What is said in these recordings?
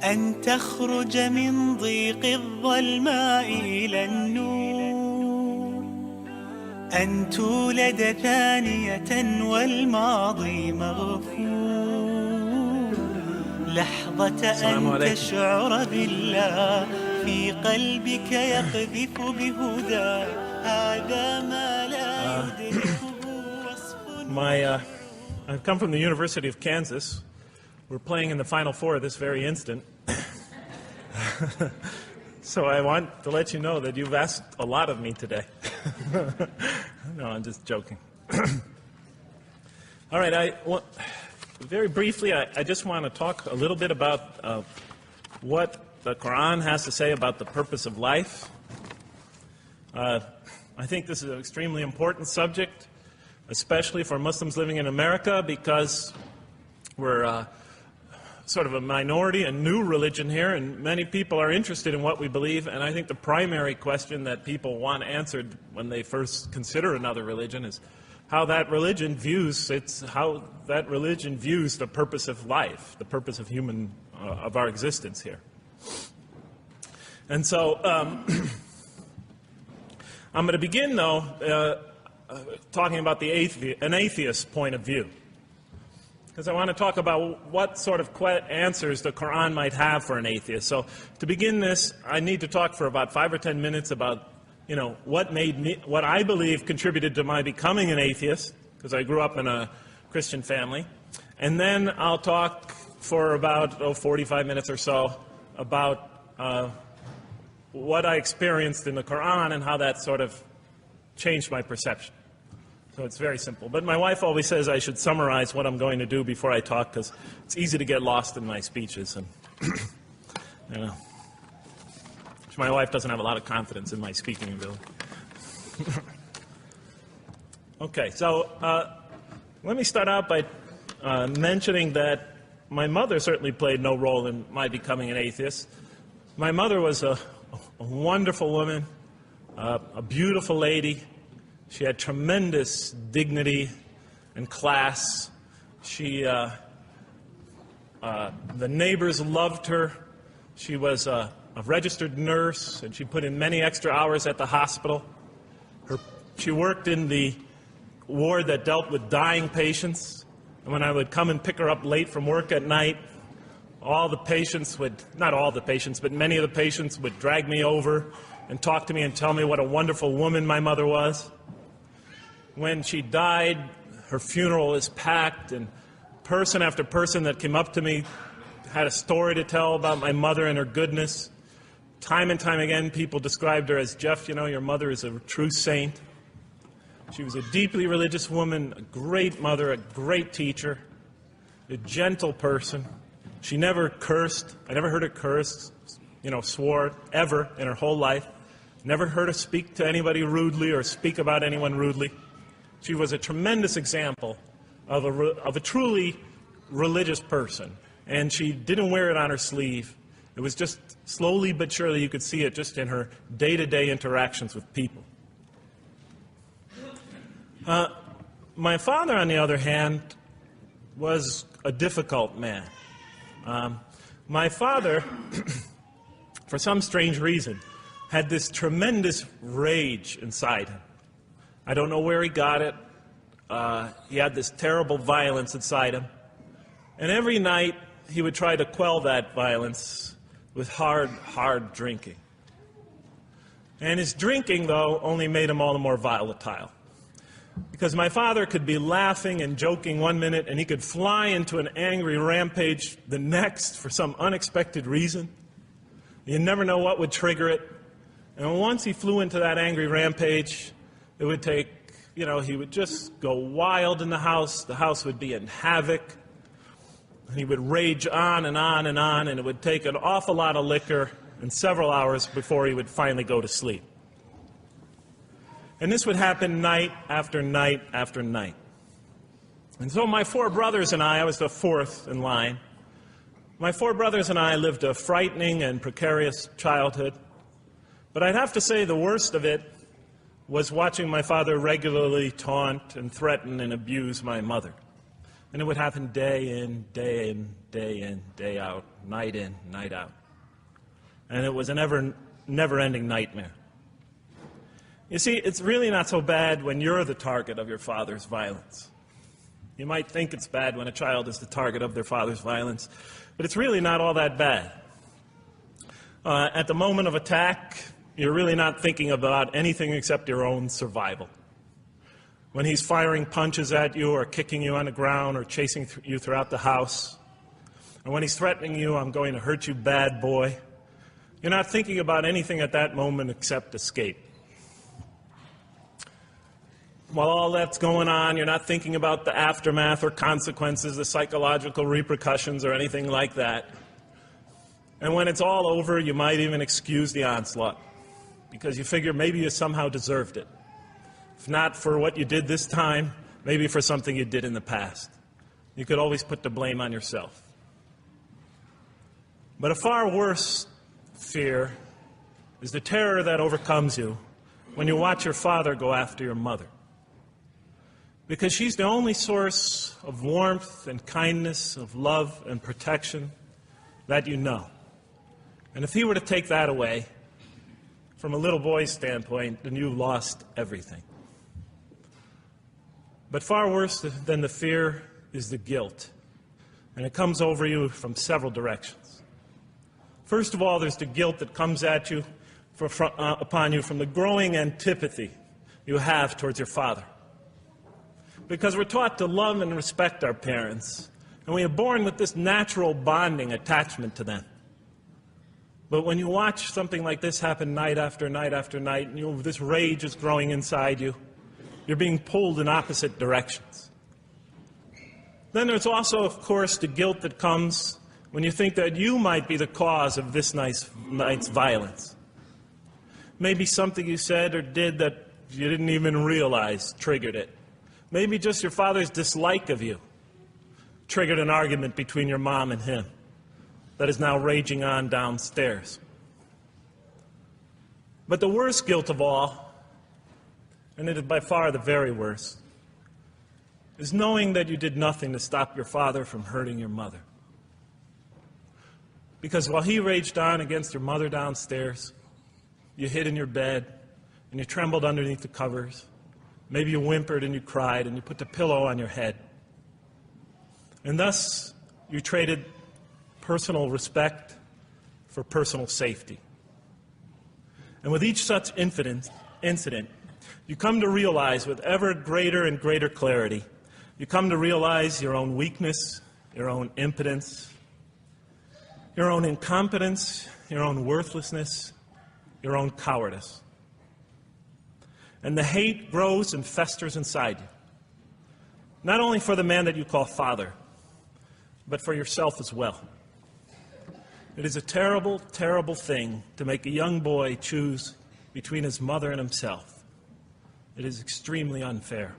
أن تخرج من ضيق الظلماء إلى النور، أن تولد ثانية والماضي مغفور، لحظة أن تشعر بالله في قلبك يقذف بهدى، هذا ما لا يدركه وصف. I've come from the University of Kansas. We're playing in the Final Four this very instant. So I want to let you know that you've asked a lot of me today. No, I'm just joking. All right, very briefly, I just want to talk a little bit about what the Qur'an has to say about the purpose of life. I think this is an extremely important subject, especially for Muslims living in America, because we're sort of a minority, a new religion here, and many people are interested in what we believe. And I think the primary question that people want answered when they first consider another religion is how that religion views the purpose of life, the purpose of of our existence here. And so I'm going to begin, though, talking about an atheist point of view, because I want to talk about what sort of answers the Qur'an might have for an atheist. So to begin this, I need to talk for about 5 or 10 minutes about, what I believe contributed to my becoming an atheist, because I grew up in a Christian family. And then I'll talk for about 45 minutes or so about what I experienced in the Qur'an and how that sort of changed my perception. So it's very simple. But my wife always says I should summarize what I'm going to do before I talk, because it's easy to get lost in my speeches. And my wife doesn't have a lot of confidence in my speaking ability. Okay, so let me start out by mentioning that my mother certainly played no role in my becoming an atheist. My mother was a wonderful woman, a beautiful lady. She had tremendous dignity and class. The neighbors loved her. She was a registered nurse, and she put in many extra hours at the hospital. She worked in the ward that dealt with dying patients. And when I would come and pick her up late from work at night, not all the patients, but many of the patients would drag me over and talk to me and tell me what a wonderful woman my mother was. When she died, her funeral was packed, and person after person that came up to me had a story to tell about my mother and her goodness. Time and time again, people described her as, Jeff, your mother is a true saint. She was a deeply religious woman, a great mother, a great teacher, a gentle person. She never cursed. I never heard her curse, swore, ever in her whole life. Never heard her speak to anybody rudely or speak about anyone rudely. She was a tremendous example of a truly religious person, and she didn't wear it on her sleeve. It was just slowly but surely you could see it just in her day-to-day interactions with people. My father, on the other hand, was a difficult man. My father, for some strange reason, had this tremendous rage inside him. I don't know where he got it. He had this terrible violence inside him. And every night he would try to quell that violence with hard drinking. And his drinking, though, only made him all the more volatile. Because my father could be laughing and joking one minute, and he could fly into an angry rampage the next for some unexpected reason. You never know what would trigger it. And once he flew into that angry rampage, it would take, he would just go wild in the house. The house would be in havoc. And he would rage on and on and on, and it would take an awful lot of liquor and several hours before he would finally go to sleep. And this would happen night after night after night. And so my 4 brothers and I was the 4th in line. My 4 brothers and I lived a frightening and precarious childhood. But I'd have to say the worst of it was watching my father regularly taunt and threaten and abuse my mother. And it would happen day in, day in, day in, day out, night in, night out. And it was a never-ending nightmare. You see, it's really not so bad when you're the target of your father's violence. You might think it's bad when a child is the target of their father's violence, but it's really not all that bad. At the moment of attack, you're really not thinking about anything except your own survival. When he's firing punches at you or kicking you on the ground or chasing you throughout the house, and when he's threatening you, I'm going to hurt you, bad boy, you're not thinking about anything at that moment except escape. While all that's going on, you're not thinking about the aftermath or consequences, the psychological repercussions or anything like that. And when it's all over, you might even excuse the onslaught because you figure maybe you somehow deserved it. If not for what you did this time, maybe for something you did in the past. You could always put the blame on yourself. But a far worse fear is the terror that overcomes you when you watch your father go after your mother. Because she's the only source of warmth and kindness, of love and protection that you know. And if he were to take that away, from a little boy's standpoint, then you've lost everything. But far worse than the fear is the guilt. And it comes over you from several directions. First of all, there's the guilt that comes at you upon you from the growing antipathy you have towards your father. Because we're taught to love and respect our parents, and we are born with this natural bonding attachment to them. But when you watch something like this happen night after night after night, and this rage is growing inside you, you're being pulled in opposite directions. Then there's also, of course, the guilt that comes when you think that you might be the cause of this night's violence. Maybe something you said or did that you didn't even realize triggered it. Maybe just your father's dislike of you triggered an argument between your mom and him that is now raging on downstairs. But the worst guilt of all, and it is by far the very worst, is knowing that you did nothing to stop your father from hurting your mother. Because while he raged on against your mother downstairs, you hid in your bed and you trembled underneath the covers. Maybe you whimpered and you cried and you put the pillow on your head. And thus, you traded personal respect for personal safety. And with each such incident, you come to realize with ever greater and greater clarity, you come to realize your own weakness, your own impotence, your own incompetence, your own worthlessness, your own cowardice. And the hate grows and festers inside you, not only for the man that you call father, but for yourself as well. It is a terrible, terrible thing to make a young boy choose between his mother and himself. It is extremely unfair.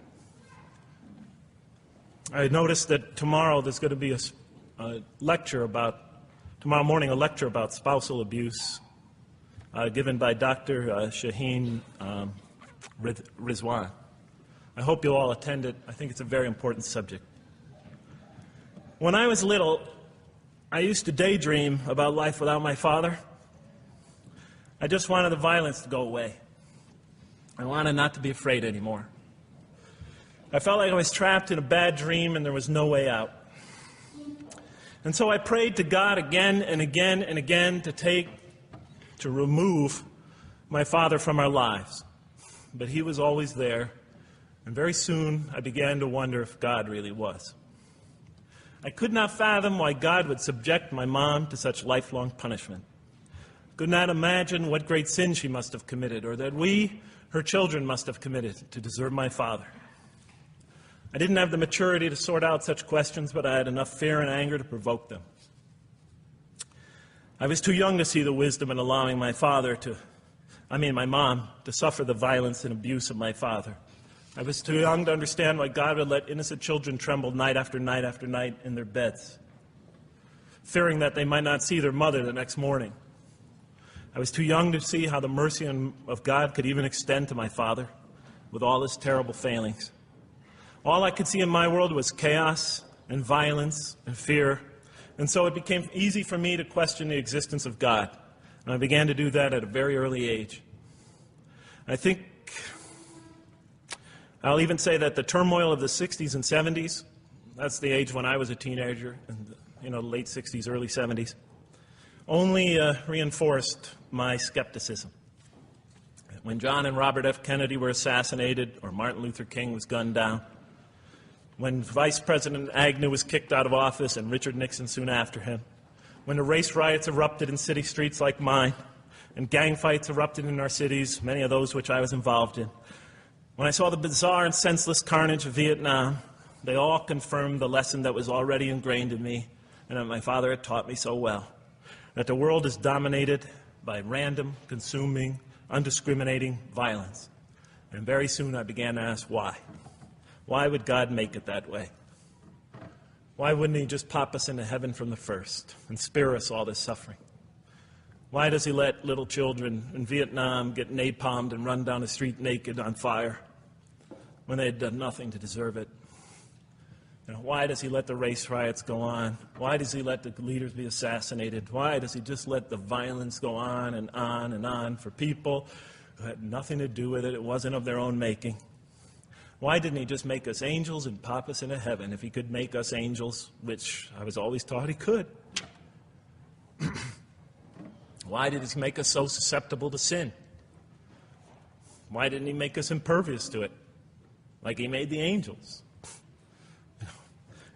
I noticed that tomorrow there's going to be tomorrow morning a lecture about spousal abuse given by Dr. Shaheen Rizwan. I hope you'll all attend it. I think it's a very important subject. When I was little, I used to daydream about life without my father. I just wanted the violence to go away. I wanted not to be afraid anymore. I felt like I was trapped in a bad dream and there was no way out. And so I prayed to God again and again and again to remove my father from our lives. But he was always there, and very soon I began to wonder if God really was. I could not fathom why God would subject my mom to such lifelong punishment. Could not imagine what great sin she must have committed, or that we, her children, must have committed to deserve my father. I didn't have the maturity to sort out such questions, but I had enough fear and anger to provoke them. I was too young to see the wisdom in allowing my mom to suffer the violence and abuse of my father. I was too young to understand why God would let innocent children tremble night after night after night in their beds, fearing that they might not see their mother the next morning. I was too young to see how the mercy of God could even extend to my father with all his terrible failings. All I could see in my world was chaos and violence and fear. And so it became easy for me to question the existence of God. And I began to do that at a very early age. I think I'll even say that the turmoil of the 60s and 70s, that's the age when I was a teenager, in the late 60s, early 70s, only reinforced my skepticism. When John and Robert F. Kennedy were assassinated, or Martin Luther King was gunned down, when Vice President Agnew was kicked out of office and Richard Nixon soon after him, when the race riots erupted in city streets like mine, and gang fights erupted in our cities, many of those which I was involved in, when I saw the bizarre and senseless carnage of Vietnam, they all confirmed the lesson that was already ingrained in me and that my father had taught me so well, that the world is dominated by random, consuming, undiscriminating violence. And very soon I began to ask why. Why would God make it that way? Why wouldn't he just pop us into heaven from the first and spare us all this suffering? Why does he let little children in Vietnam get napalmed and run down the street naked on fire when they had done nothing to deserve it? Why does he let the race riots go on? Why does he let the leaders be assassinated? Why does he just let the violence go on and on and on for people who had nothing to do with it? It wasn't of their own making. Why didn't he just make us angels and pop us into heaven if he could make us angels, which I was always taught he could? Why did he make us so susceptible to sin? Why didn't he make us impervious to it, like he made the angels?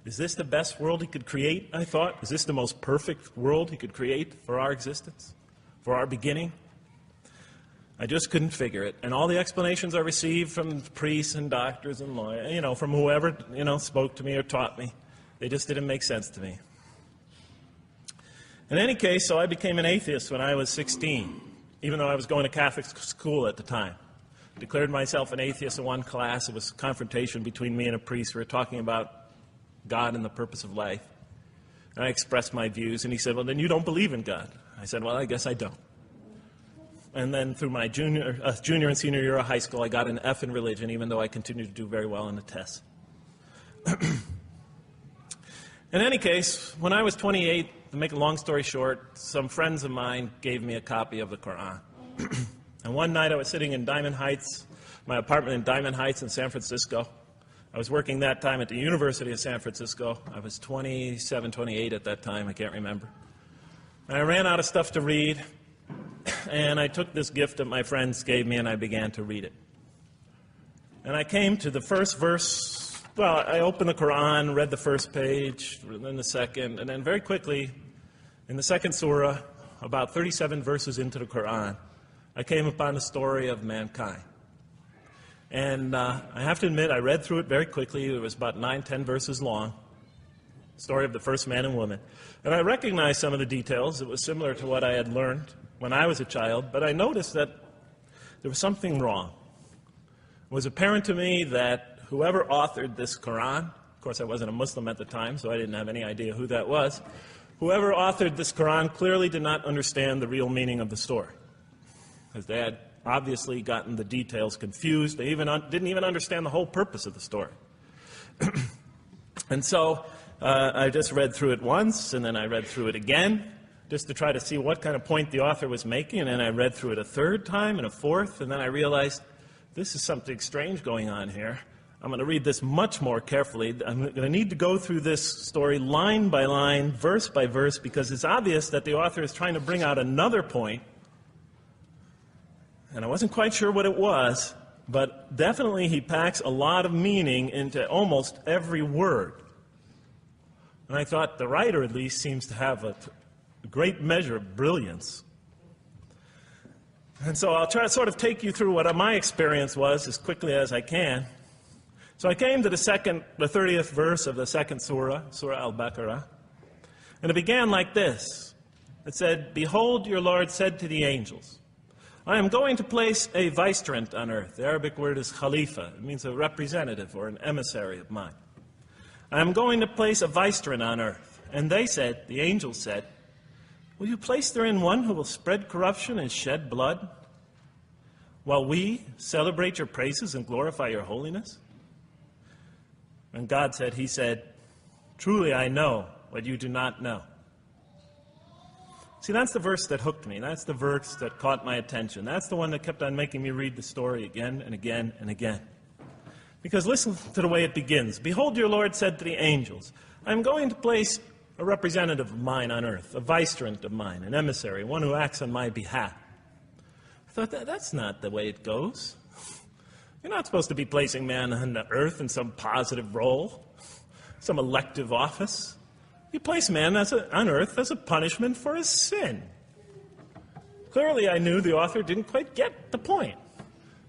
Is this the best world he could create, I thought? Is this the most perfect world he could create for our existence, for our beginning? I just couldn't figure it. And all the explanations I received from priests and doctors and lawyers, from whoever, spoke to me or taught me, they just didn't make sense to me. In any case, so I became an atheist when I was 16, even though I was going to Catholic school at the time. I declared myself an atheist in one class. It was a confrontation between me and a priest. We were talking about God and the purpose of life. And I expressed my views, and he said, well, then you don't believe in God. I said, well, I guess I don't. And then through my junior and senior year of high school, I got an F in religion, even though I continued to do very well on the tests. In any case, when I was 28, to make a long story short, some friends of mine gave me a copy of the Qur'an. And one night I was sitting in Diamond Heights, my apartment in Diamond Heights in San Francisco. I was working that time at the University of San Francisco. I was 27, 28 at that time, I can't remember. And I ran out of stuff to read, and I took this gift that my friends gave me and I began to read it. And I came to the first verse. Well, I opened the Qur'an, read the first page, then the second, and then very quickly, in the second surah, about 37 verses into the Qur'an, I came upon the story of mankind. And I have to admit, I read through it very quickly. It was about 9, 10 verses long, story of the first man and woman. And I recognized some of the details. It was similar to what I had learned when I was a child, but I noticed that there was something wrong. It was apparent to me that whoever authored this Qur'an, of course I wasn't a Muslim at the time, so I didn't have any idea who that was, whoever authored this Qur'an clearly did not understand the real meaning of the story, because they had obviously gotten the details confused. They didn't even understand the whole purpose of the story. And so I just read through it once, and then I read through it again, just to try to see what kind of point the author was making, and then I read through it a third time and a fourth, and then I realized this is something strange going on here. I'm going to read this much more carefully. I'm going to need to go through this story line by line, verse by verse, because it's obvious that the author is trying to bring out another point. And I wasn't quite sure what it was, but definitely he packs a lot of meaning into almost every word. And I thought the writer at least seems to have a great measure of brilliance. And so I'll try to sort of take you through what my experience was as quickly as I can. So I came to the 30th verse of the second surah, Surah Al-Baqarah, and it began like this. It said, "Behold, your Lord said to the angels, I am going to place a vicegerent on earth." The Arabic word is khalifa. It means a representative or an emissary of mine. "I am going to place a vicegerent on earth." And they said, the angels said, "Will you place therein one who will spread corruption and shed blood, while we celebrate your praises and glorify your holiness?" And God said, he said, Truly I know what you do not know. See, that's the verse that hooked me. That's the verse that caught my attention. That's the one that kept on making me read the story again and again and again. Because listen to the way it begins. Behold, your Lord said to the angels, I am going to place a representative of mine on earth, a vicegerent of mine, an emissary, one who acts on my behalf. I thought, that's not the way it goes. You're not supposed to be placing man on the earth in some positive role, some elective office. You place man on earth as a punishment for his sin. Clearly, I knew the author didn't quite get the point.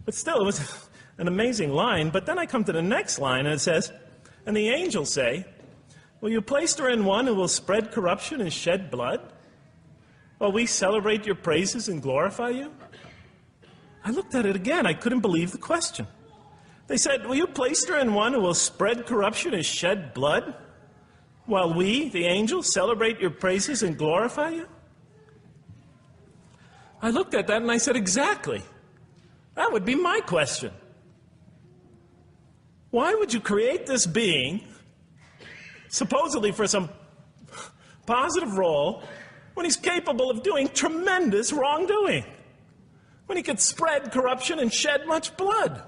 But still, it was an amazing line. But then I come to the next line, and it says, and the angels say, will you place her in one who will spread corruption and shed blood, while we celebrate your praises and glorify you? I looked at it again. I couldn't believe the question. They said, will you place her in one who will spread corruption and shed blood, while we, the angels, celebrate your praises and glorify you? I looked at that and I said, exactly. That would be my question. Why would you create this being, supposedly for some positive role, when he's capable of doing tremendous wrongdoing? When he could spread corruption and shed much blood?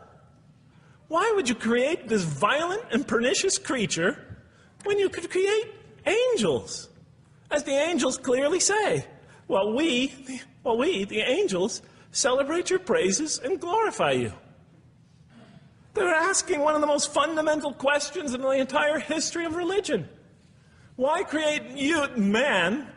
Why would you create this violent and pernicious creature when you could create angels? As the angels clearly say, well, we, the angels, celebrate your praises and glorify you. They're asking one of the most fundamental questions in the entire history of religion. Why create you, man,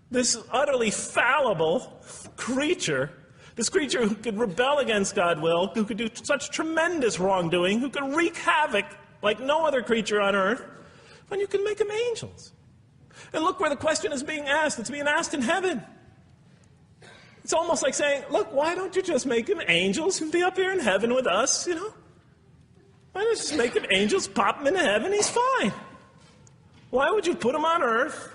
this utterly fallible creature, this creature who could rebel against God's will, who could do such tremendous wrongdoing, who could wreak havoc like no other creature on earth, when you can make them angels? And look where the question is being asked. It's being asked in heaven. It's almost like saying, look, why don't you just make them angels and be up here in heaven with us, you know? Why don't you just make them angels, pop them into heaven, he's fine. Why would you put him on earth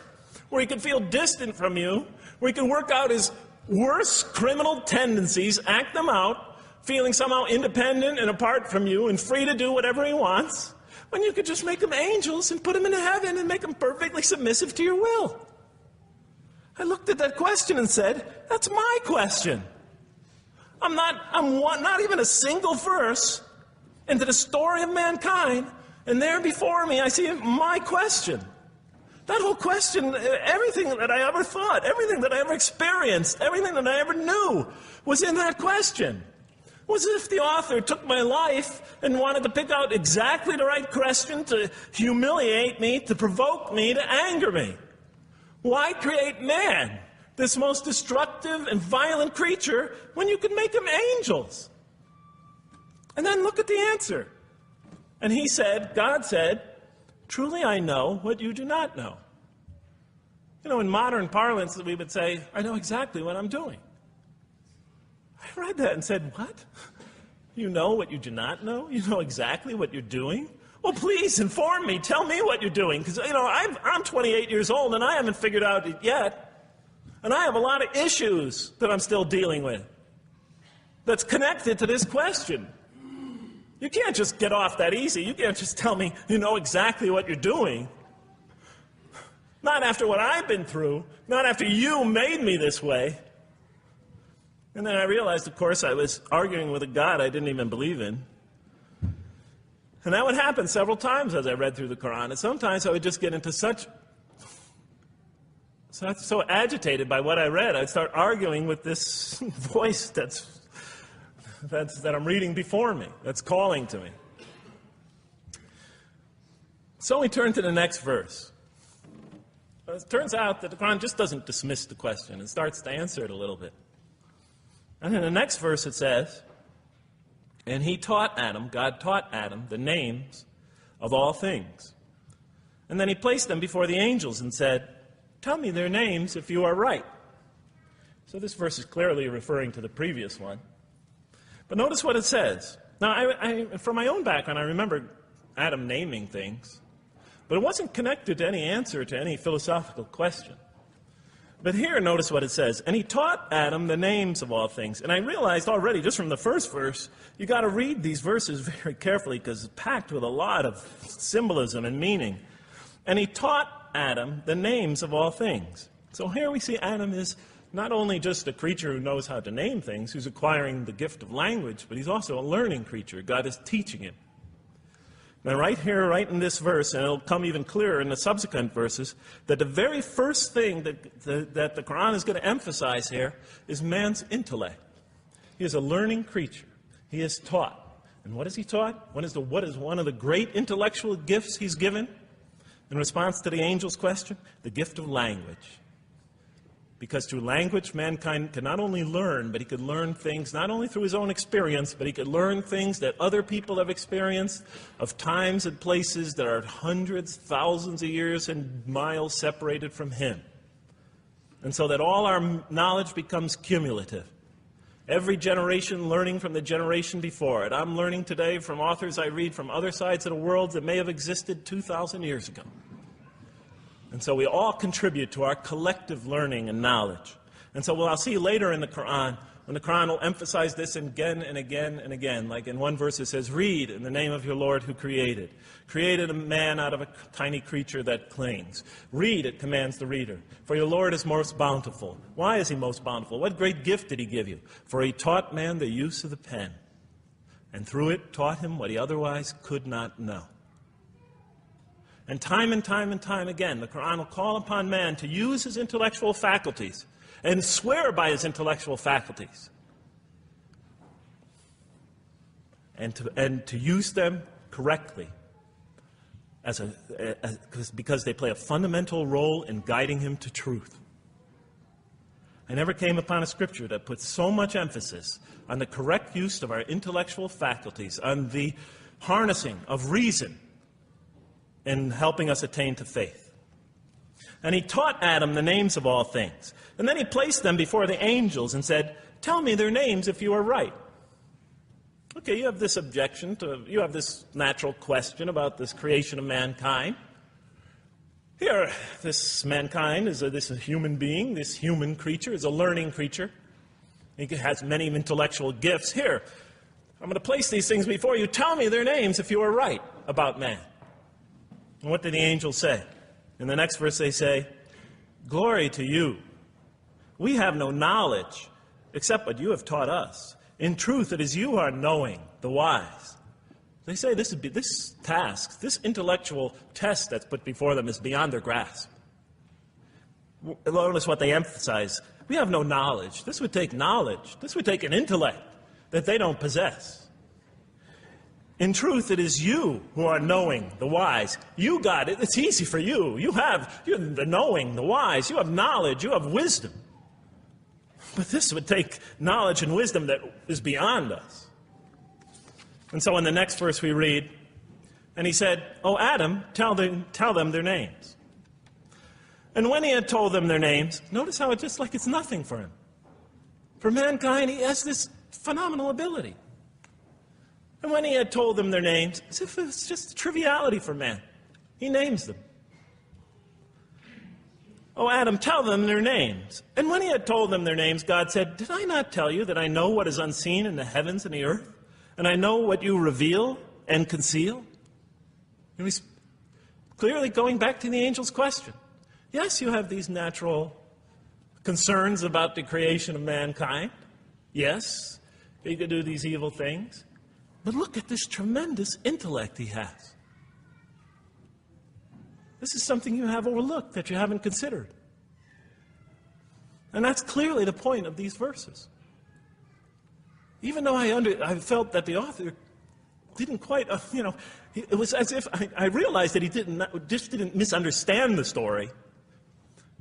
where he could feel distant from you, where he could work out his worst criminal tendencies, act them out, feeling somehow independent and apart from you and free to do whatever he wants, when you could just make them angels and put them into heaven and make them perfectly submissive to your will? I looked at that question and said, that's my question. I'm not even a single verse into the story of mankind, and there before me I see my question. That whole question, everything that I ever thought, everything that I ever experienced, everything that I ever knew was in that question. It was as if the author took my life and wanted to pick out exactly the right question to humiliate me, to provoke me, to anger me. Why create man, this most destructive and violent creature, when you could make him angels? And then look at the answer. And he said, God said, truly I know what you do not know. You know, in modern parlance, we would say, I know exactly what I'm doing. I read that and said, what? You know what you do not know? You know exactly what you're doing? Well, please inform me. Tell me what you're doing. Because, you know, I'm 28 years old and I haven't figured out it yet. And I have a lot of issues that I'm still dealing with that's connected to this question. You can't just get off that easy. You can't just tell me you know exactly what you're doing. Not after what I've been through. Not after you made me this way. And then I realized, of course, I was arguing with a God I didn't even believe in. And that would happen several times as I read through the Qur'an. And sometimes I would just get into so agitated by what I read, I'd start arguing with this voice that I'm reading before me, that's calling to me. So we turn to the next verse. It turns out that the Qur'an just doesn't dismiss the question. It starts to answer it a little bit. And in the next verse it says, and he taught Adam, God taught Adam, the names of all things. And then he placed them before the angels and said, tell me their names if you are right. So this verse is clearly referring to the previous one. But notice what it says. Now, from my own background, I remember Adam naming things, but it wasn't connected to any answer to any philosophical question. But here, notice what it says. And he taught Adam the names of all things. And I realized already, just from the first verse, you got to read these verses very carefully because it's packed with a lot of symbolism and meaning. And he taught Adam the names of all things. So here we see Adam is not only just a creature who knows how to name things, who's acquiring the gift of language, but he's also a learning creature. God is teaching him. Now right here, right in this verse, and it'll come even clearer in the subsequent verses, that the very first thing that the Qur'an is going to emphasize here is man's intellect. He is a learning creature. He is taught. And what is he taught? What is one of the great intellectual gifts he's given? In response to the angel's question, the gift of language. Because through language, mankind can not only learn, but he could learn things not only through his own experience, but he could learn things that other people have experienced of times and places that are hundreds, thousands of years and miles separated from him. And so that all our knowledge becomes cumulative. Every generation learning from the generation before it. I'm learning today from authors I read from other sides of the world that may have existed 2,000 years ago. And so we all contribute to our collective learning and knowledge. And so what I'll see later in the Qur'an, when the Qur'an will emphasize this again and again and again. Like in one verse it says, read in the name of your Lord who created. Created a man out of a tiny creature that clings. Read, it commands the reader. For your Lord is most bountiful. Why is he most bountiful? What great gift did he give you? For he taught man the use of the pen. And through it taught him what he otherwise could not know. And time again, the Qur'an will call upon man to use his intellectual faculties and swear by his intellectual faculties. And to use them correctly because they play a fundamental role in guiding him to truth. I never came upon a scripture that puts so much emphasis on the correct use of our intellectual faculties, on the harnessing of reason, in helping us attain to faith. And he taught Adam the names of all things. And then he placed them before the angels and said, tell me their names if you are right. Okay, you have this objection you have this natural question about this creation of mankind. Here, this mankind is this human being, this human creature is a learning creature. He has many intellectual gifts. Here, I'm going to place these things before you. Tell me their names if you are right about man. And what did the angels say? In the next verse they say, glory to you. We have no knowledge except what you have taught us. In truth, it is you who are knowing, the wise. They say this task, this intellectual test that's put before them is beyond their grasp. Notice what they emphasize. We have no knowledge. This would take knowledge. This would take an intellect that they don't possess. In truth, it is you who are knowing, the wise. You got it. It's easy for you. You're the knowing, the wise. You have knowledge. You have wisdom. But this would take knowledge and wisdom that is beyond us. And so in the next verse we read, and he said, "O Adam, tell them their names." And when he had told them their names, notice how it's just like it's nothing for him. For mankind, he has this phenomenal ability. And when he had told them their names, as if it's just a triviality for man, he names them. "O Adam, tell them their names." And when he had told them their names, God said, "Did I not tell you that I know what is unseen in the heavens and the earth? And I know what you reveal and conceal?" And he's clearly going back to the angel's question. Yes, you have these natural concerns about the creation of mankind. Yes, he could do these evil things. But look at this tremendous intellect he has. This is something you have overlooked, that you haven't considered. And that's clearly the point of these verses. Even though I felt that the author didn't quite, it was as if I realized that he didn't misunderstand the story.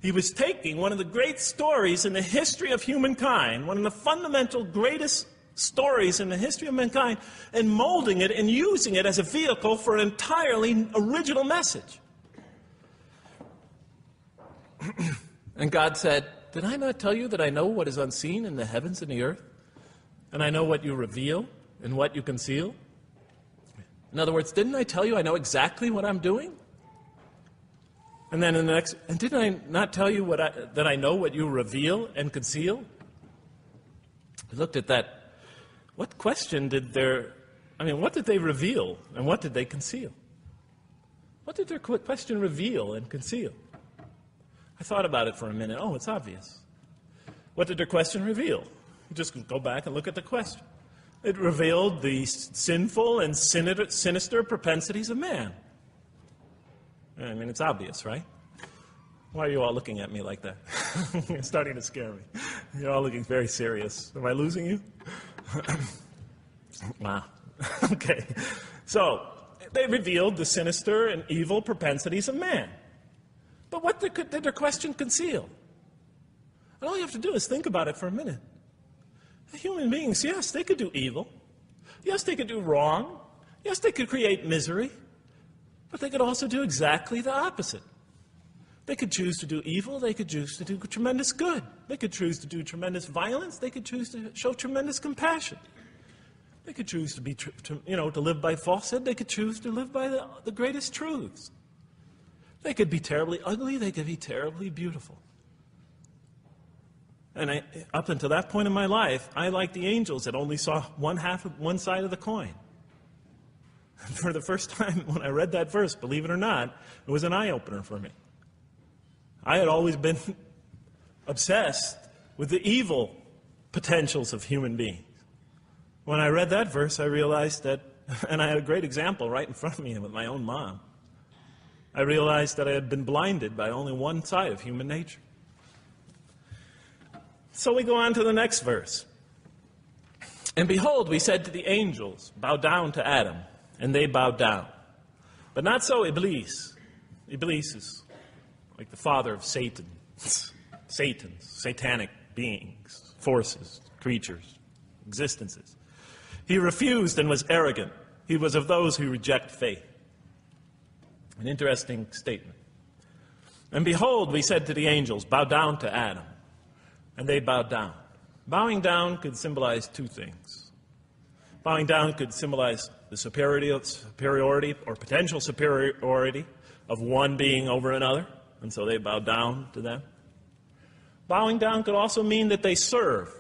He was taking one of the great stories in the history of humankind, one of the fundamental greatest stories in the history of mankind, and molding it and using it as a vehicle for an entirely original message. And God said, "Did I not tell you that I know what is unseen in the heavens and the earth? And I know what you reveal and what you conceal?" In other words, didn't I tell you I know exactly what I'm doing? And then in the next, and didn't I not tell you that I know what you reveal and conceal? We looked at that. What question what did they reveal and what did they conceal? What did their question reveal and conceal? I thought about it for a minute. Oh, it's obvious. What did their question reveal? You just go back and look at the question. It revealed the sinful and sinister propensities of man. I mean, it's obvious, right? Why are you all looking at me like that? You're starting to scare me. You're all looking very serious. Am I losing you? Wow. Okay. So, they revealed the sinister and evil propensities of man. But what did their question conceal? And all you have to do is think about it for a minute. Human beings, yes, they could do evil. Yes, they could do wrong. Yes, they could create misery. But they could also do exactly the opposite. They could choose to do evil. They could choose to do tremendous good. They could choose to do tremendous violence. They could choose to show tremendous compassion. They could choose to be, to live by falsehood. They could choose to live by the greatest truths. They could be terribly ugly. They could be terribly beautiful. And up until that point in my life, I, like the angels, that only saw one side of the coin. And for the first time, when I read that verse, believe it or not, it was an eye-opener for me. I had always been obsessed with the evil potentials of human beings. When I read that verse, I realized that, and I had a great example right in front of me with my own mom. I realized that I had been blinded by only one side of human nature. So we go on to the next verse. And behold, we said to the angels, bow down to Adam, and they bowed down. But not so Iblis. Iblis is like the father of Satan. Satans, satanic beings, forces, creatures, existences. He refused and was arrogant. He was of those who reject faith. An interesting statement. And behold, we said to the angels, bow down to Adam. And they bowed down. Bowing down could symbolize two things. Bowing down could symbolize the superiority or potential superiority of one being over another, and so they bowed down to them. Bowing down could also mean that they serve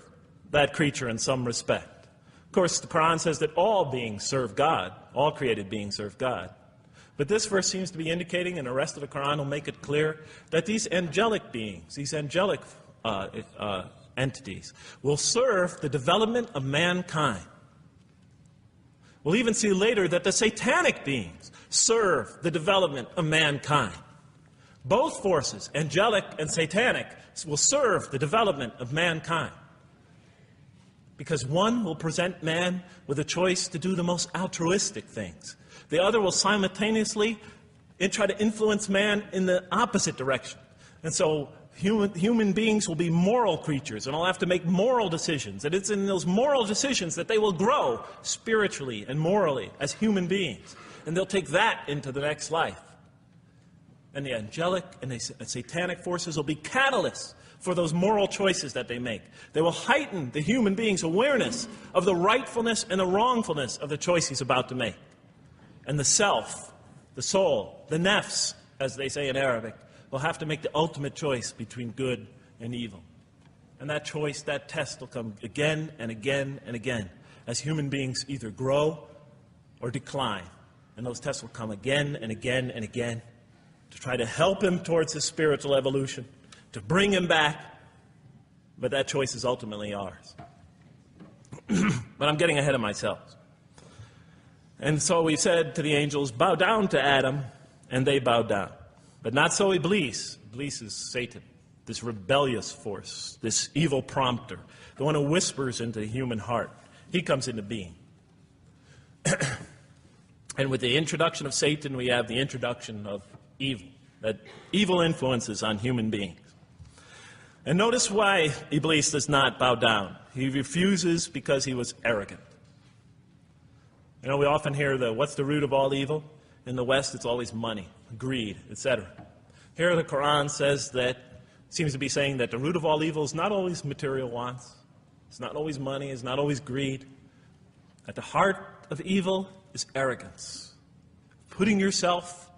that creature in some respect. Of course, the Qur'an says that all beings serve God, all created beings serve God. But this verse seems to be indicating, and the rest of the Qur'an will make it clear, that these angelic beings, these angelic entities, will serve the development of mankind. We'll even see later that the satanic beings serve the development of mankind. Both forces, angelic and satanic, will serve the development of mankind. Because one will present man with a choice to do the most altruistic things. The other will simultaneously try to influence man in the opposite direction. And so human beings will be moral creatures, and will have to make moral decisions. And it's in those moral decisions that they will grow spiritually and morally as human beings. And they'll take that into the next life. And the angelic and the satanic forces will be catalysts for those moral choices that they make. They will heighten the human being's awareness of the rightfulness and the wrongfulness of the choice he's about to make. And the self, the soul, the nafs, as they say in Arabic, will have to make the ultimate choice between good and evil. And that choice, that test will come again and again and again as human beings either grow or decline. And those tests will come again and again and again to try to help him towards his spiritual evolution, to bring him back. But that choice is ultimately ours. But I'm getting ahead of myself. And so we said to the angels, bow down to Adam, and they bowed down. But not so Iblis. Iblis is Satan, this rebellious force, this evil prompter, the one who whispers into the human heart. He comes into being. And with the introduction of Satan, we have the introduction of evil, that evil influences on human beings. And notice why Iblis does not bow down. He refuses because he was arrogant. You know, we often hear what's the root of all evil? In the West, it's always money, greed, etc. Here the Qur'an says that, seems to be saying that the root of all evil is not always material wants. It's not always money, it's not always greed. At the heart of evil is arrogance. Putting yourself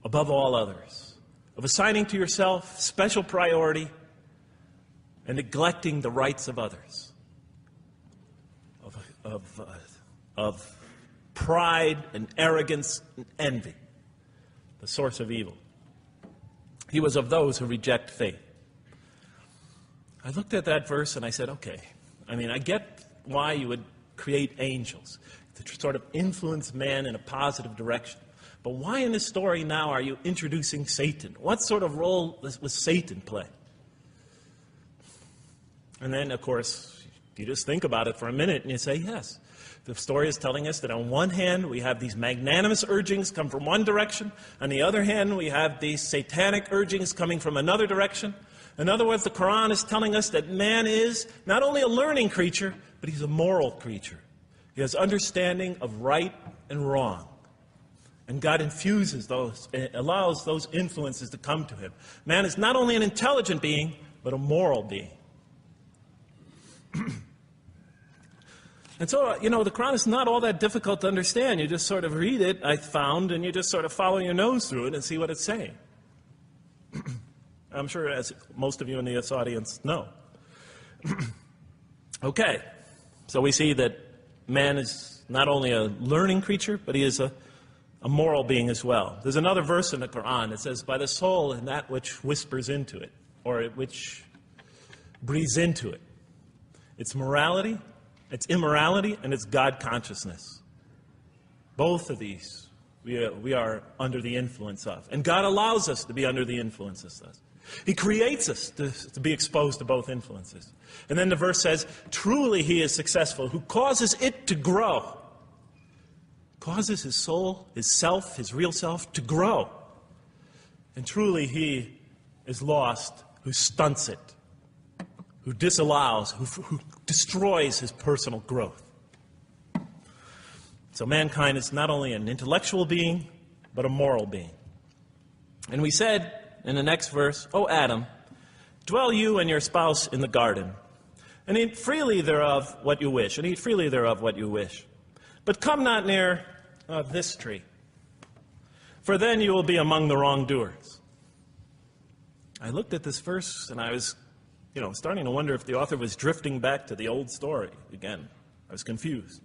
above all others. Of assigning to yourself special priority and neglecting the rights of others. Of pride and arrogance and envy. the source of evil. He was of those who reject faith. I looked at that verse and I said, okay, I mean, I get why you would create angels to sort of influence man in a positive direction. But why in this story now are you introducing Satan? What sort of role was Satan play? And then, of course, you just think about it for a minute and you say, yes. The story is telling us that on one hand, we have these magnanimous urgings come from one direction. On the other hand, we have these satanic urgings coming from another direction. In other words, the Qur'an is telling us that man is not only a learning creature, but he's a moral creature. He has understanding of right and wrong. And God infuses those, allows those influences to come to him. Man is not only an intelligent being, but a moral being. And so, the Qur'an is not all that difficult to understand. You just sort of read it, I found, and you just sort of follow your nose through it and see what it's saying. I'm sure, as most of you in this audience know. Okay, so we see that man is not only a learning creature, but he is a moral being as well. There's another verse in the Qur'an that says, by the soul and that which whispers into it, or which breathes into it. It's morality, it's immorality, and it's God consciousness. Both of these we are under the influence of. And God allows us to be under the influences of. He creates us to be exposed to both influences. And then the verse says, truly he is successful, who causes it to grow. Causes his soul, his self, his real self to grow. And truly he is lost, who stunts it, who disallows, who destroys his personal growth. So mankind is not only an intellectual being, but a moral being. And we said in the next verse, O Adam, dwell you and your spouse in the garden, and eat freely thereof what you wish, and eat freely thereof what you wish. But come not near this tree, for then you will be among the wrongdoers. I looked at this verse and I was, starting to wonder if the author was drifting back to the old story again. I was confused.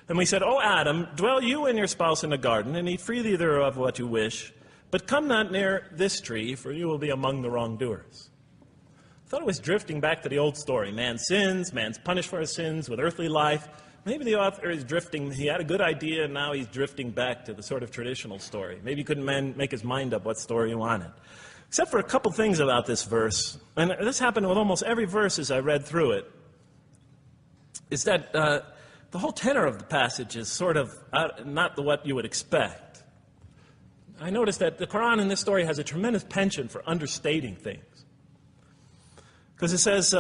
And we said, O Adam, dwell you and your spouse in the garden, and eat freely thereof what you wish, but come not near this tree, for you will be among the wrongdoers. I thought it was drifting back to the old story. Man sins, man's punished for his sins with earthly life. Maybe the author is drifting, he had a good idea, and now he's drifting back to the sort of traditional story. Maybe he couldn't make his mind up what story he wanted. Except for a couple things about this verse, and this happened with almost every verse as I read through it, is that the whole tenor of the passage is sort of not what you would expect. I noticed that the Qur'an in this story has a tremendous penchant for understating things. Because it says,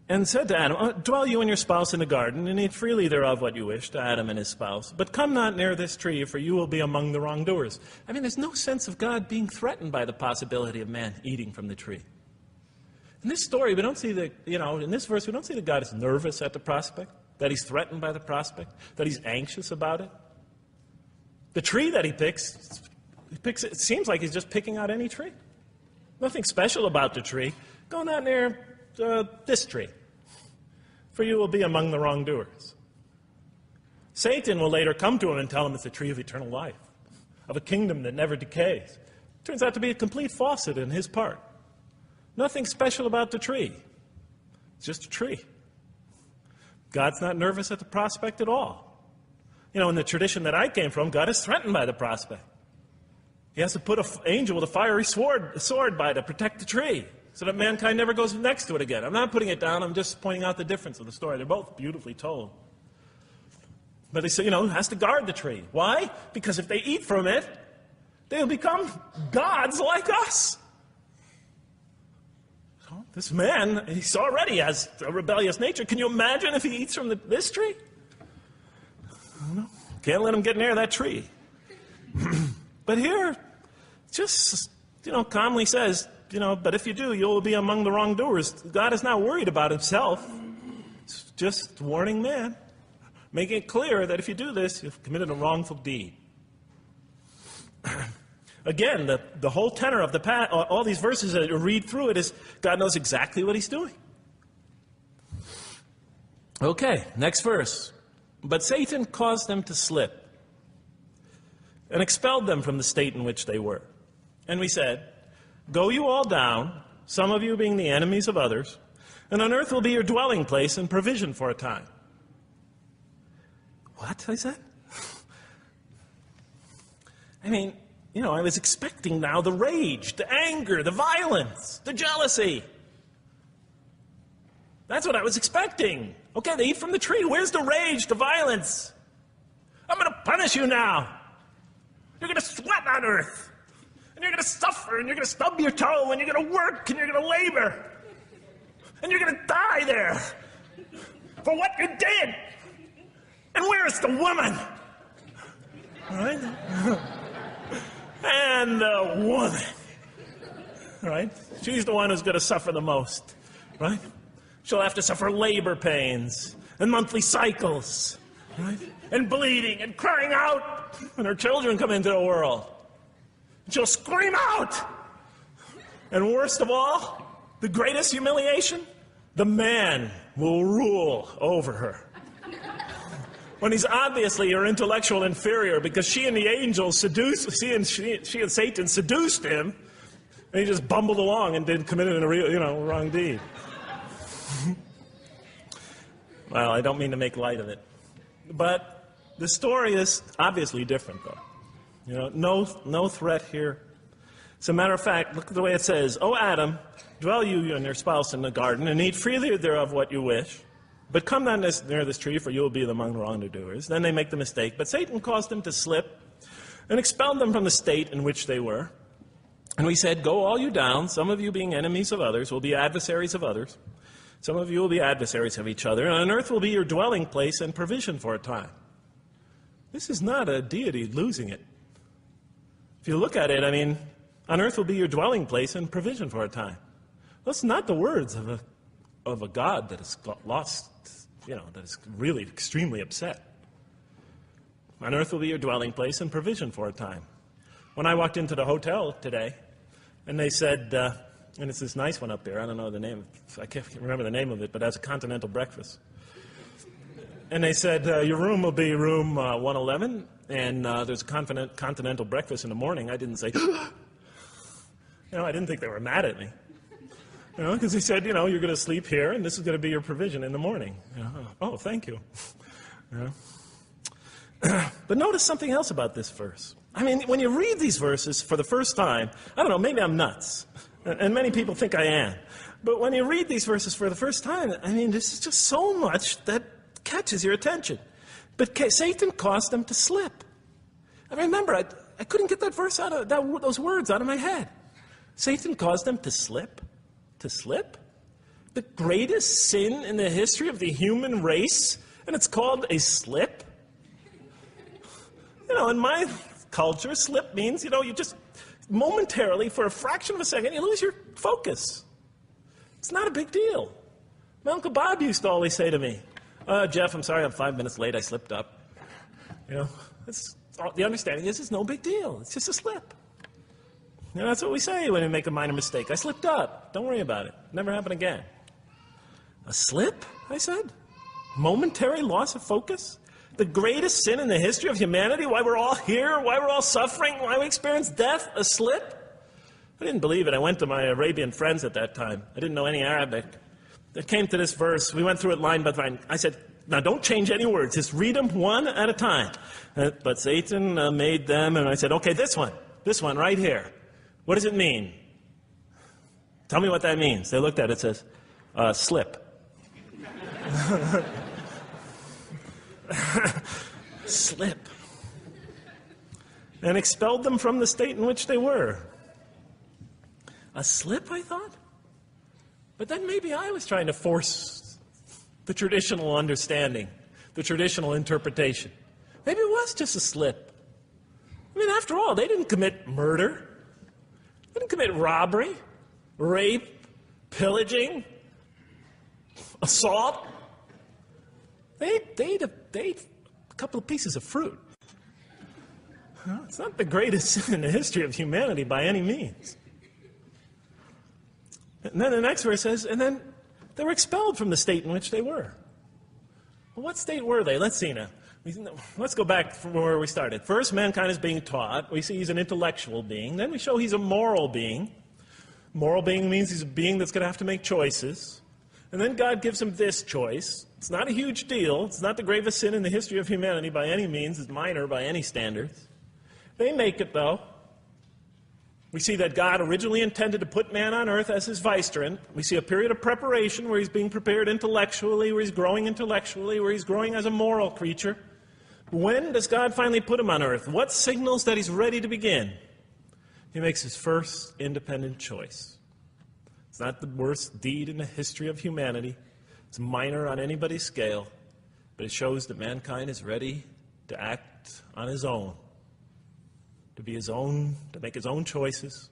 and said to Adam, dwell you and your spouse in the garden, and eat freely thereof what you wish, to Adam and his spouse. But come not near this tree, for you will be among the wrongdoers. I mean, there's no sense of God being threatened by the possibility of man eating from the tree. In this story, we don't see in this verse, we don't see that God is nervous at the prospect, that he's threatened by the prospect, that he's anxious about it. The tree that he picks, it seems like he's just picking out any tree. Nothing special about the tree. Go not near this tree, for you will be among the wrongdoers. Satan will later come to him and tell him it's a tree of eternal life, of a kingdom that never decays. Turns out to be a complete falsehood in his part. Nothing special about the tree. It's just a tree. God's not nervous at the prospect at all. In the tradition that I came from, God is threatened by the prospect. He has to put an angel with a fiery sword by to protect the tree so that mankind never goes next to it again. I'm not putting it down. I'm just pointing out the difference of the story. They're both beautifully told. But he has to guard the tree. Why? Because if they eat from it, they'll become gods like us. So this man, he already has a rebellious nature. Can you imagine if he eats from this tree? Can't let him get near that tree. But here, just, calmly says, but if you do, you'll be among the wrongdoers. God is not worried about himself. It's just warning man, making it clear that if you do this, you've committed a wrongful deed. Again, the whole tenor of all these verses that you read through it is God knows exactly what he's doing. Okay, next verse. But Satan caused them to slip. and expelled them from the state in which they were. And we said, "Go you all down, some of you being the enemies of others, and on earth will be your dwelling place and provision for a time." What? I said. I mean, you know, I was expecting now the rage, the anger, the violence, the jealousy. That's what I was expecting. Okay, they eat from the tree. Where's the rage, the violence? I'm going to punish you now. You're going to sweat on earth. And you're going to suffer, and you're going to stub your toe, and you're going to work, and you're going to labor. And you're going to die there for what you did. And where's the woman? All right? And the woman. All right? She's the one who's going to suffer the most. Right? She'll have to suffer labor pains and monthly cycles. Right? And bleeding and crying out when her children come into the world. She'll scream out. And worst of all, the greatest humiliation, the man will rule over her. When he's obviously her intellectual inferior because she and the angels she and Satan seduced him, and he just bumbled along and didn't commit a real, wrong deed. Well, I don't mean to make light of it. But the story is obviously different, though. No threat here. As a matter of fact, look at the way it says, "O Adam, dwell you and your spouse in the garden, and eat freely thereof what you wish. But come not near this tree, for you will be among the wrongdoers." Then they make the mistake. But Satan caused them to slip and expelled them from the state in which they were. And we said, "Go all you down, some of you being enemies of others, will be adversaries of others. Some of you will be adversaries of each other, and on earth will be your dwelling place and provision for a time." This is not a deity losing it. If you look at it, I mean, on earth will be your dwelling place and provision for a time. That's not the words of a God that is lost, that is really extremely upset. On earth will be your dwelling place and provision for a time. When I walked into the hotel today, and they said, and it's this nice one up there, I don't know the name, I can't remember the name of it, but it has a continental breakfast. And they said, your room will be room 111, and there's a continental breakfast in the morning. I didn't say, I didn't think they were mad at me. Because they said, you're going to sleep here, and this is going to be your provision in the morning. Oh, thank you. But notice something else about this verse. I mean, when you read these verses for the first time, I don't know, maybe I'm nuts. And many people think I am. But when you read these verses for the first time, I mean, there's just so much that catches your attention. But Satan caused them to slip. I remember, I couldn't get that verse out of those words out of my head. Satan caused them to slip. To slip? The greatest sin in the history of the human race, and it's called a slip? In my culture, slip means, you just momentarily, for a fraction of a second, you lose your focus. It's not a big deal. My Uncle Bob used to always say to me, "Jeff, I'm sorry I'm 5 minutes late, I slipped up." The understanding is it's no big deal. It's just a slip. That's what we say when we make a minor mistake. I slipped up. Don't worry about it. Never happen again. A slip, I said? Momentary loss of focus? The greatest sin in the history of humanity? Why we're all here? Why we're all suffering? Why we experience death? A slip? I didn't believe it. I went to my Arabian friends at that time. I didn't know any Arabic. They came to this verse. We went through it line by line. I said, now don't change any words. Just read them one at a time. But Satan made them, and I said, okay, this one right here. What does it mean? Tell me what that means. They looked at it, it says, slip. Slip. And expelled them from the state in which they were. A slip, I thought? But then maybe I was trying to force the traditional understanding, the traditional interpretation. Maybe it was just a slip. I mean, after all, they didn't commit murder. They didn't commit robbery, rape, pillaging, assault. They ate a couple of pieces of fruit. It's not the greatest sin in the history of humanity by any means. And then the next verse says, and then they were expelled from the state in which they were. Well, what state were they? Let's see now. Let's go back from where we started. First, mankind is being taught. We see he's an intellectual being. Then we show he's a moral being. Moral being means he's a being that's going to have to make choices. And then God gives him this choice. It's not a huge deal. It's not the gravest sin in the history of humanity by any means. It's minor by any standards. They make it, though. We see that God originally intended to put man on earth as his vicegerent. We see a period of preparation where he's being prepared intellectually, where he's growing intellectually, where he's growing as a moral creature. When does God finally put him on earth? What signals that he's ready to begin? He makes his first independent choice. It's not the worst deed in the history of humanity. It's minor on anybody's scale, but it shows that mankind is ready to act on his own, to be his own, to make his own choices,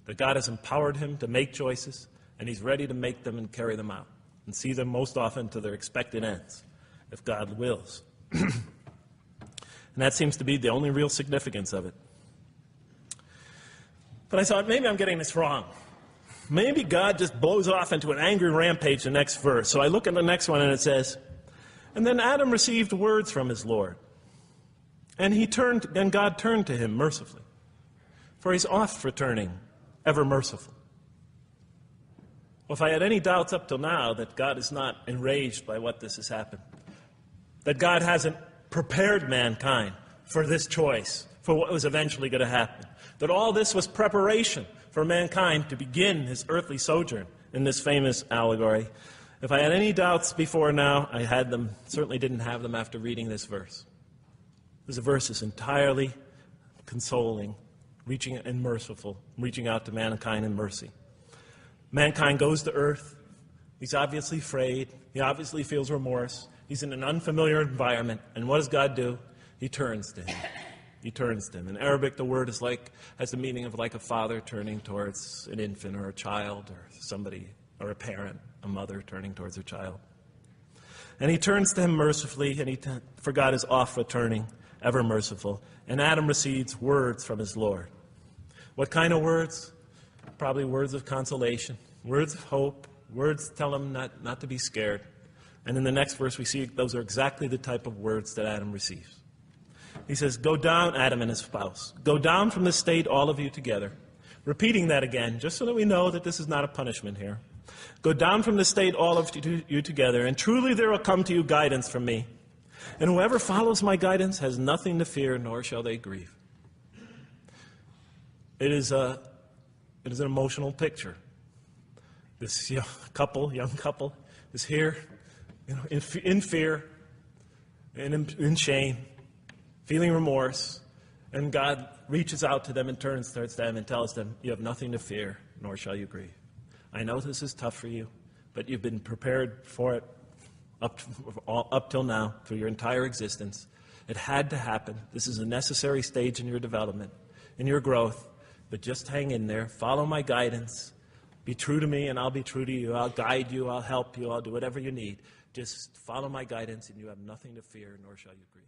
that God has empowered him to make choices, and he's ready to make them and carry them out, and see them most often to their expected ends, if God wills. And that seems to be the only real significance of it. But I thought, maybe I'm getting this wrong. Maybe God just blows off into an angry rampage the next verse. So I look at the next one and it says, and then Adam received words from his Lord. And God turned to him mercifully. For he's oft returning, ever merciful. Well, if I had any doubts up till now that God is not enraged by what this has happened, that God hasn't prepared mankind for this choice, for what was eventually going to happen, that all this was preparation for mankind to begin his earthly sojourn in this famous allegory. If I had any doubts before now, I had them, certainly didn't have them after reading this verse. This verse is entirely consoling, reaching and merciful, reaching out to mankind in mercy. Mankind goes to earth. He's obviously afraid. He obviously feels remorse. He's in an unfamiliar environment. And what does God do? He turns to him. He turns to him. In Arabic, the word has the meaning of like a father turning towards an infant or a child or somebody, or a parent, a mother turning towards her child. And he turns to him mercifully, and for God is oft returning, ever merciful. And Adam receives words from his Lord. What kind of words? Probably words of consolation, words of hope, words tell him not to be scared. And in the next verse, we see those are exactly the type of words that Adam receives. He says, go down, Adam and his spouse. Go down from this state, all of you together. Repeating that again, just so that we know that this is not a punishment here. Go down from this state, all of you together, and truly there will come to you guidance from me. And whoever follows my guidance has nothing to fear, nor shall they grieve. It is an emotional picture. This young couple, is here, in fear and in shame, feeling remorse, and God reaches out to them and turns towards them and tells them, you have nothing to fear, nor shall you grieve. I know this is tough for you, but you've been prepared for it up till now, through your entire existence. It had to happen. This is a necessary stage in your development, in your growth, but just hang in there, follow my guidance, be true to me and I'll be true to you, I'll guide you, I'll help you, I'll do whatever you need. Just follow my guidance and you have nothing to fear, nor shall you grieve.